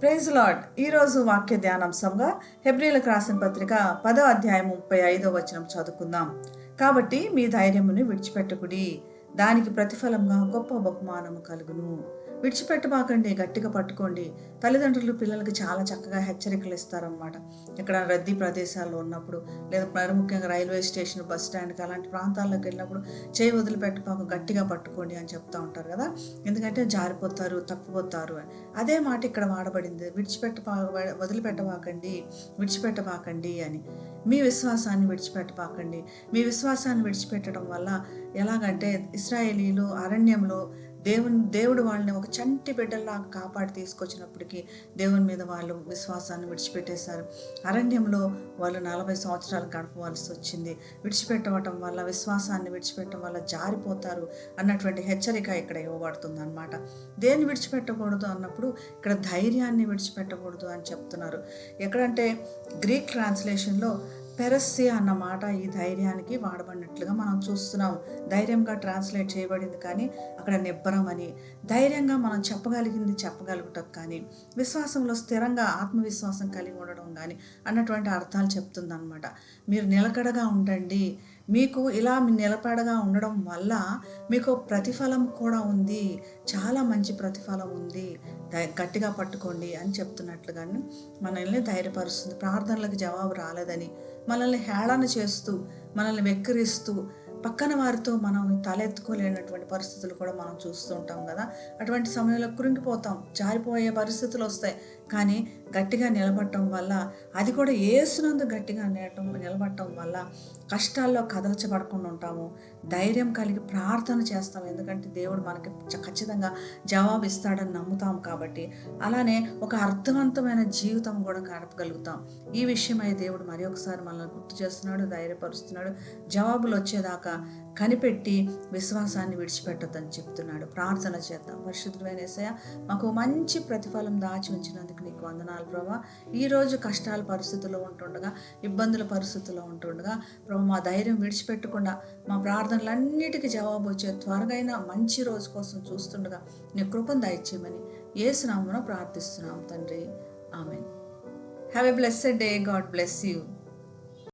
Praise lord. ఈరోజు వాక్య ధ్యానాంశంగా హెబ్రీయులకు రాసిన పత్రిక 10వ అధ్యాయం 35వ వచనం చదువుకుందాం. కాబట్టి మీ ధైర్యమును విడిచిపెట్టకుడి, దానికి ప్రతిఫలంగా గొప్ప బహుమానము కలుగును. విడిచిపెట్టబాకండి, గట్టిగా పట్టుకోండి. తల్లిదండ్రులు పిల్లలకి చాలా చక్కగా హెచ్చరికలు ఇస్తారనమాట. ఎక్కడ రద్దీ ప్రదేశాల్లో ఉన్నప్పుడు, లేదా మరి ముఖ్యంగా రైల్వే స్టేషన్, బస్ స్టాండ్కి అలాంటి ప్రాంతాల్లోకి వెళ్ళినప్పుడు చేయి వదిలిపెట్టబాకు, గట్టిగా పట్టుకోండి అని చెప్తూ ఉంటారు కదా. ఎందుకంటే జారిపోతారు, తప్పిపోతారు అని. అదే మాట ఇక్కడ వాడబడింది. వదిలిపెట్టబాకండి, విడిచిపెట్టబాకండి అని. మీ విశ్వాసాన్ని విడిచిపెట్టబాకండి. మీ విశ్వాసాన్ని విడిచిపెట్టడం వల్ల ఎలాగంటే, ఇశ్రాయేలీలు అరణ్యంలో దేవుడు వాళ్ళని ఒక చంటి బిడ్డల్లాగా కాపాడి తీసుకొచ్చినప్పటికీ దేవుని మీద వాళ్ళు విశ్వాసాన్ని విడిచిపెట్టేశారు. అరణ్యంలో వాళ్ళు 40 సంవత్సరాలు గడపవలసి వచ్చింది. విడిచిపెట్టడం వల్ల, విశ్వాసాన్ని విడిచిపెట్టడం వల్ల జారిపోతారు అన్నటువంటి హెచ్చరిక ఇక్కడ ఇవ్వబడుతుంది అనమాట. దేన్ని విడిచిపెట్టకూడదు అన్నప్పుడు ఇక్కడ ధైర్యాన్ని విడిచిపెట్టకూడదు అని చెప్తున్నారు. ఎక్కడంటే గ్రీక్ ట్రాన్స్లేషన్లో పెరస్సియా అన్న మాట ఈ ధైర్యానికి వాడబడినట్లుగా మనం చూస్తున్నాం. ధైర్యంగా ట్రాన్స్లేట్ చేయబడింది, కానీ అక్కడ నిబ్బరం అని, ధైర్యంగా మనం చెప్పగలిగింది చెప్పగలుగుటం కానీ, విశ్వాసంలో స్థిరంగా ఆత్మవిశ్వాసం కలిగి ఉండడం కానీ అన్నటువంటి అర్థాలు చెప్తుందన్నమాట. మీరు నిలకడగా ఉండండి. మీకు ఇలా నిలకడగా ఉండడం వల్ల మీకు ప్రతిఫలం కూడా ఉంది, చాలా మంచి ప్రతిఫలం ఉంది. గట్టిగా పట్టుకోండి అని చెప్తున్నట్లుగానే మనల్ని ధైర్యపరుస్తుంది. ప్రార్థనలకు జవాబు రాలేదని మనల్ని హేళన చేస్తూ, మనల్ని వెక్కిరిస్తూ, పక్కన వారితో మనం తలెత్తుకోలేనటువంటి పరిస్థితులు కూడా మనం చూస్తూ ఉంటాం కదా. అటువంటి సమయంలో కృంగిపోతాం, జారిపోయే పరిస్థితులు వస్తాయి. కానీ గట్టిగా నిలబడటం వల్ల, అది కూడా యేసునందు గట్టిగా నిలబడటం వల్ల కష్టాల్లో కదల్చబడకుండా ఉంటాము. ధైర్యం కలిగి ప్రార్థన చేస్తాం, ఎందుకంటే దేవుడు మనకి ఖచ్చితంగా జవాబు ఇస్తాడని నమ్ముతాం కాబట్టి. అలానే ఒక అర్థవంతమైన జీవితం కూడా గడపగలుగుతాం. ఈ విషయమై దేవుడు మరి ఒకసారి మనల్ని గుర్తు చేస్తున్నాడు, ధైర్యపరుస్తున్నాడు. జవాబులు వచ్చేదాకా కనిపెట్టి విశ్వాసాన్ని విడిచిపెట్టొద్దని చెప్తున్నాడు. ప్రార్థన చేద్దాం. పరిశుద్ధమైన యేసయ్య, మాకు మంచి ప్రతిఫలం దాచి ఉంచినందుకు నీకు వందనాలు ప్రభా. ఈరోజు కష్టాల పరిస్థితుల్లో ఉంటుండగా, ఇబ్బందుల పరిస్థితుల్లో ఉంటుండగా ప్రభా, మా ధైర్యం విడిచిపెట్టకుండా, మా ప్రార్థనలన్నిటికీ జవాబు వచ్చే త్వరగైన మంచి రోజు కోసం చూస్తుండగా నీ కృపను దయచేయమని యేసు నామమున ప్రార్థిస్తున్నాం తండ్రి. ఆమేన్. Have a blessed day. God bless you.